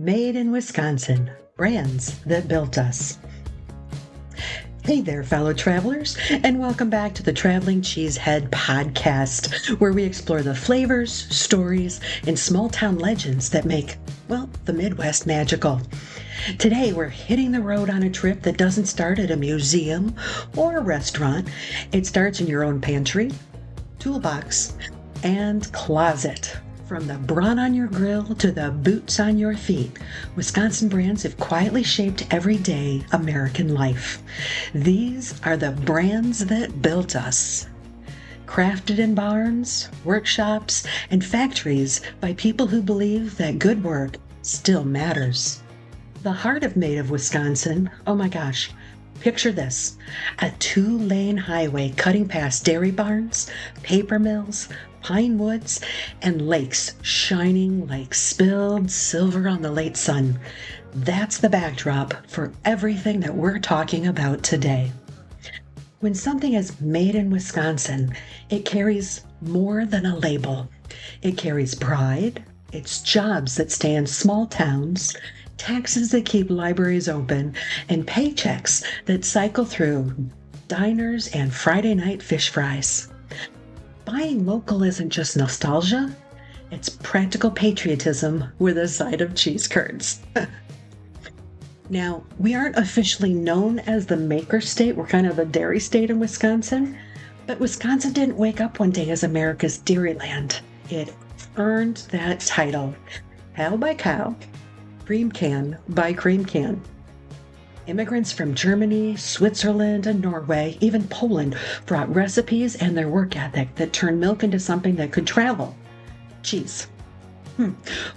Made in Wisconsin, brands that built us. Hey there, fellow travelers, and welcome back to the Traveling Cheesehead podcast, where we explore the flavors, stories, and small-town legends that make, well, the Midwest magical. Today, we're hitting the road on a trip that doesn't start at a museum or a restaurant. It starts in your own pantry, toolbox, and closet. From the brawn on your grill to the boots on your feet, Wisconsin brands have quietly shaped everyday American life. These are the brands that built us. Crafted in barns, workshops, and factories by people who believe that good work still matters. The heart of Made of Wisconsin, oh my gosh, picture this, a 2-lane highway cutting past dairy barns, paper mills, pine woods, and lakes shining like spilled silver on the late sun. That's the backdrop for everything that we're talking about today. When something is made in Wisconsin, it carries more than a label. It carries pride, it's jobs that stay in small towns, taxes that keep libraries open, and paychecks that cycle through diners and Friday night fish fries. Buying local isn't just nostalgia, it's practical patriotism with a side of cheese curds. Now, we aren't officially known as the maker state, we're kind of a dairy state in Wisconsin, but Wisconsin didn't wake up one day as America's dairyland. It earned that title, cow by cow, cream can by cream can. Immigrants from Germany, Switzerland, and Norway, even Poland, brought recipes and their work ethic that turned milk into something that could travel. Cheese.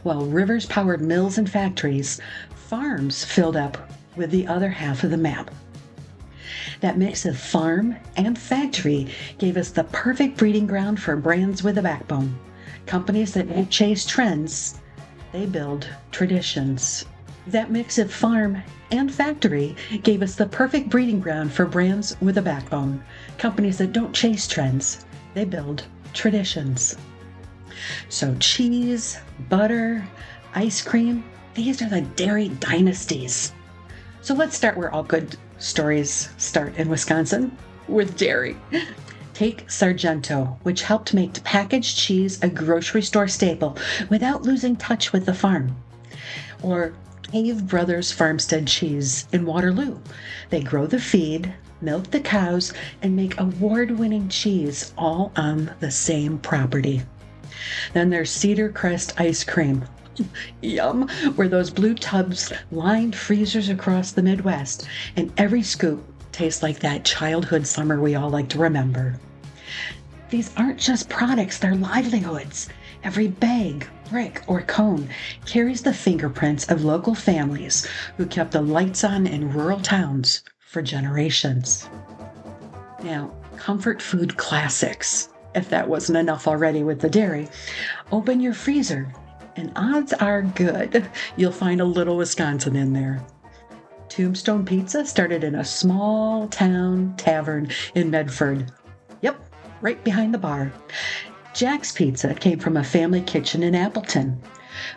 While rivers powered mills and factories, farms filled up with the other half of the map. That mix of farm and factory gave us the perfect breeding ground for brands with a backbone. Companies that don't chase trends, they build traditions. That mix of farm and factory gave us the perfect breeding ground for brands with a backbone. Companies that don't chase trends, they build traditions. So cheese, butter, ice cream, these are the dairy dynasties. So let's start where all good stories start in Wisconsin, with dairy. Take Sargento, which helped make packaged cheese a grocery store staple without losing touch with the farm. Or Cave Brothers Farmstead Cheese in Waterloo. They grow the feed, milk the cows, and make award-winning cheese all on the same property. Then there's Cedar Crest ice cream. Yum! Where those blue tubs lined freezers across the Midwest, and every scoop tastes like that childhood summer we all like to remember. These aren't just products, they're livelihoods. Every bag, brick, or cone carries the fingerprints of local families who kept the lights on in rural towns for generations. Now, comfort food classics. If that wasn't enough already with the dairy, open your freezer, and odds are good you'll find a little Wisconsin in there. Tombstone Pizza started in a small town tavern in Medford. Yep, right behind the bar. Jack's Pizza came from a family kitchen in Appleton.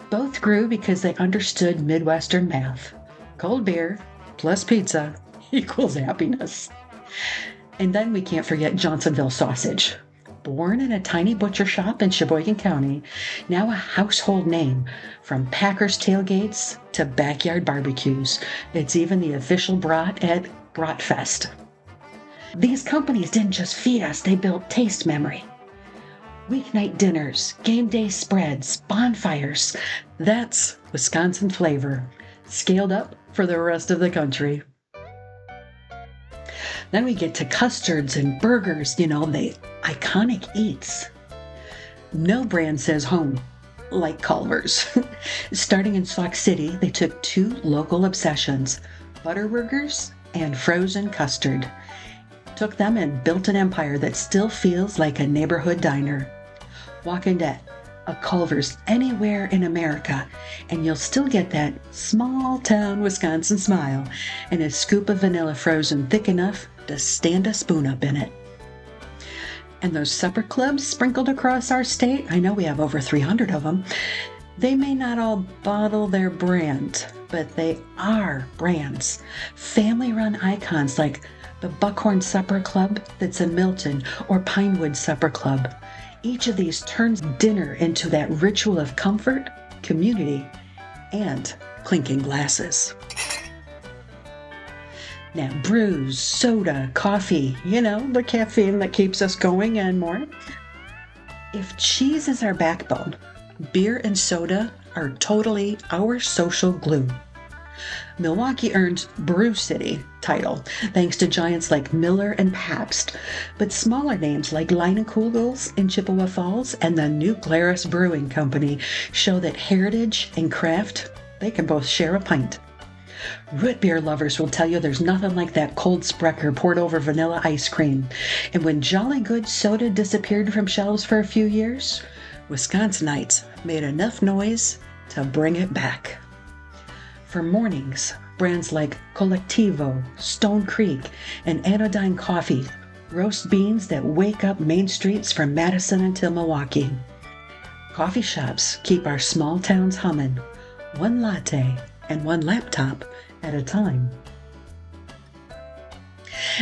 Both grew because they understood Midwestern math. Cold beer plus pizza equals happiness. And then we can't forget Johnsonville sausage. Born in a tiny butcher shop in Sheboygan County, now a household name, from Packers tailgates to backyard barbecues. It's even the official brat at Bratfest. These companies didn't just feed us, they built taste memory. Weeknight dinners, game day spreads, bonfires. That's Wisconsin flavor, scaled up for the rest of the country. Then we get to custards and burgers, the iconic eats. No brand says home like Culver's. Starting in Sauk City, they took 2 local obsessions, Butterburgers and frozen custard. Took them and built an empire that still feels like a neighborhood diner. Walk into a Culver's anywhere in America, and you'll still get that small town Wisconsin smile and a scoop of vanilla frozen thick enough to stand a spoon up in it. And those supper clubs sprinkled across our state, I know we have over 300 of them, They may not all bottle their brand, but they are brands. Family-run icons like the Buckhorn Supper Club that's in Milton or Pinewood Supper Club. Each of these turns dinner into that ritual of comfort, community, and clinking glasses. Now, brews, soda, coffee, the caffeine that keeps us going and more. If cheese is our backbone, beer and soda are totally our social glue. Milwaukee earned Brew City title thanks to giants like Miller and Pabst, but smaller names like Leinenkugels in Chippewa Falls and the new Glarus Brewing Company show that heritage and craft, they can both share a pint. Root beer lovers will tell you there's nothing like that cold Sprecher poured over vanilla ice cream. And when Jolly Good soda disappeared from shelves for a few years, Wisconsinites made enough noise to bring it back. For mornings, brands like Collectivo, Stone Creek, and Anodyne Coffee roast beans that wake up main streets from Madison until Milwaukee. Coffee shops keep our small towns humming, one latte and one laptop at a time.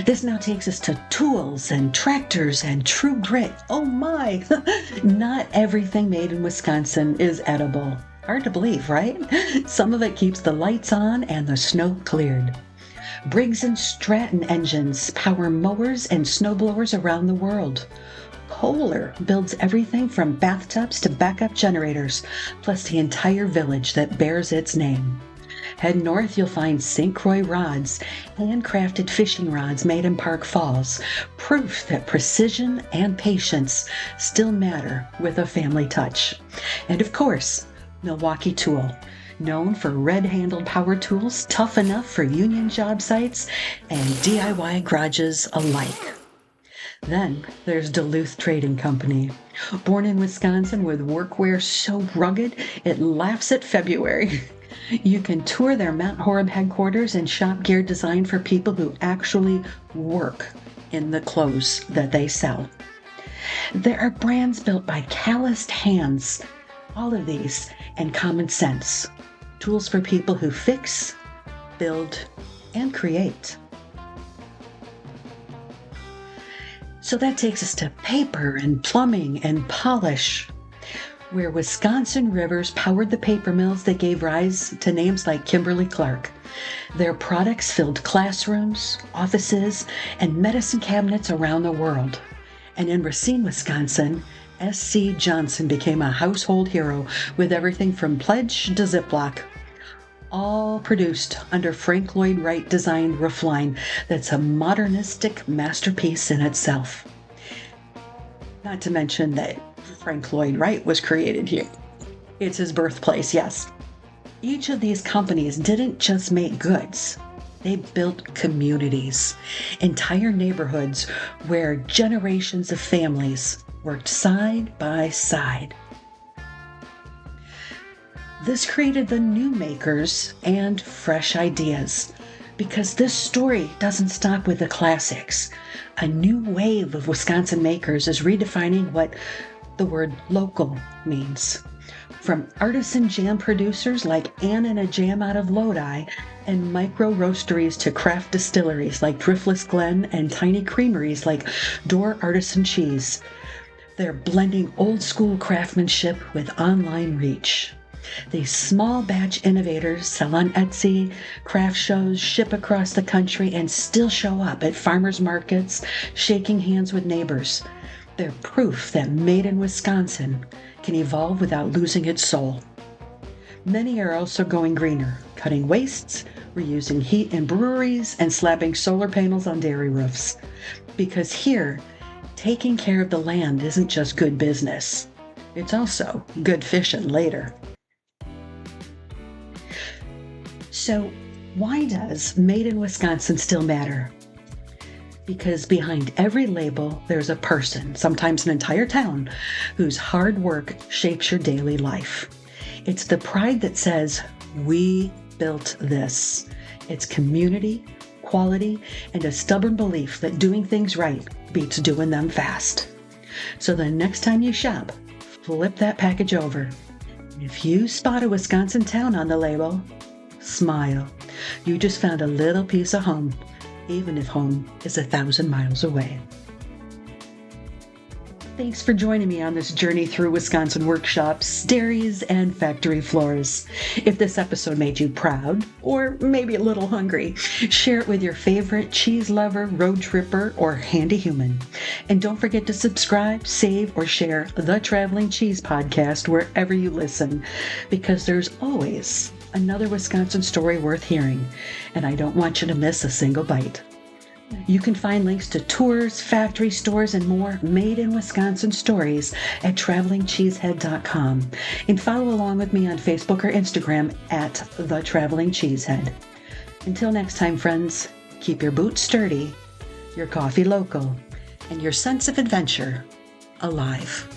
This now takes us to tools and tractors and true grit. Oh my! Not everything made in Wisconsin is edible. Hard to believe, right? Some of it keeps the lights on and the snow cleared. Briggs and Stratton engines power mowers and snowblowers around the world. Kohler builds everything from bathtubs to backup generators, plus the entire village that bears its name. Head north, you'll find St. Croix Rods, handcrafted fishing rods made in Park Falls, proof that precision and patience still matter with a family touch. And of course, Milwaukee Tool, known for red-handled power tools tough enough for union job sites and DIY garages alike. Then there's Duluth Trading Company, born in Wisconsin with workwear so rugged it laughs at February. You can tour their Mount Horeb headquarters and shop gear designed for people who actually work in the clothes that they sell. There are brands built by calloused hands, all of these, and common sense. Tools for people who fix, build, and create. So that takes us to paper and plumbing and polish, where Wisconsin rivers powered the paper mills that gave rise to names like Kimberly-Clark. Their products filled classrooms, offices, and medicine cabinets around the world. And in Racine, Wisconsin, S.C. Johnson became a household hero with everything from Pledge to Ziploc, all produced under Frank Lloyd Wright designed roofline that's a modernistic masterpiece in itself. Not to mention that Frank Lloyd Wright was created here. It's his birthplace, yes. Each of these companies didn't just make goods. They built communities, entire neighborhoods where generations of families worked side by side. This created the new makers and fresh ideas, because this story doesn't stop with the classics. A new wave of Wisconsin makers is redefining what the word local means. From artisan jam producers like Ann and a Jam out of Lodi and micro roasteries to craft distilleries like Driftless Glen and tiny creameries like Door Artisan Cheese, they're blending old school craftsmanship with online reach. These small batch innovators sell on Etsy, craft shows, ship across the country, and still show up at farmers markets, shaking hands with neighbors. They're proof that made in Wisconsin can evolve without losing its soul. Many are also going greener, cutting wastes, reusing heat in breweries, and slapping solar panels on dairy roofs. Because here, taking care of the land isn't just good business. It's also good fishing later. So, why does Made in Wisconsin still matter? Because behind every label, there's a person, sometimes an entire town, whose hard work shapes your daily life. It's the pride that says, we built this. It's community, quality, and a stubborn belief that doing things right beats doing them fast. So the next time you shop, flip that package over If you spot a Wisconsin town on the label, smile. You just found a little piece of home, even if home is 1,000 miles away. Thanks for joining me on this journey through Wisconsin workshops, dairies, and factory floors. If this episode made you proud, or maybe a little hungry, share it with your favorite cheese lover, road tripper, or handy human. And don't forget to subscribe, save, or share the Traveling Cheese Podcast wherever you listen, because there's always another Wisconsin story worth hearing, and I don't want you to miss a single bite. You can find links to tours, factory stores, and more made in Wisconsin stories at travelingcheesehead.com, and follow along with me on Facebook or Instagram at The Traveling Cheesehead. Until next time, friends, keep your boots sturdy, your coffee local, and your sense of adventure alive.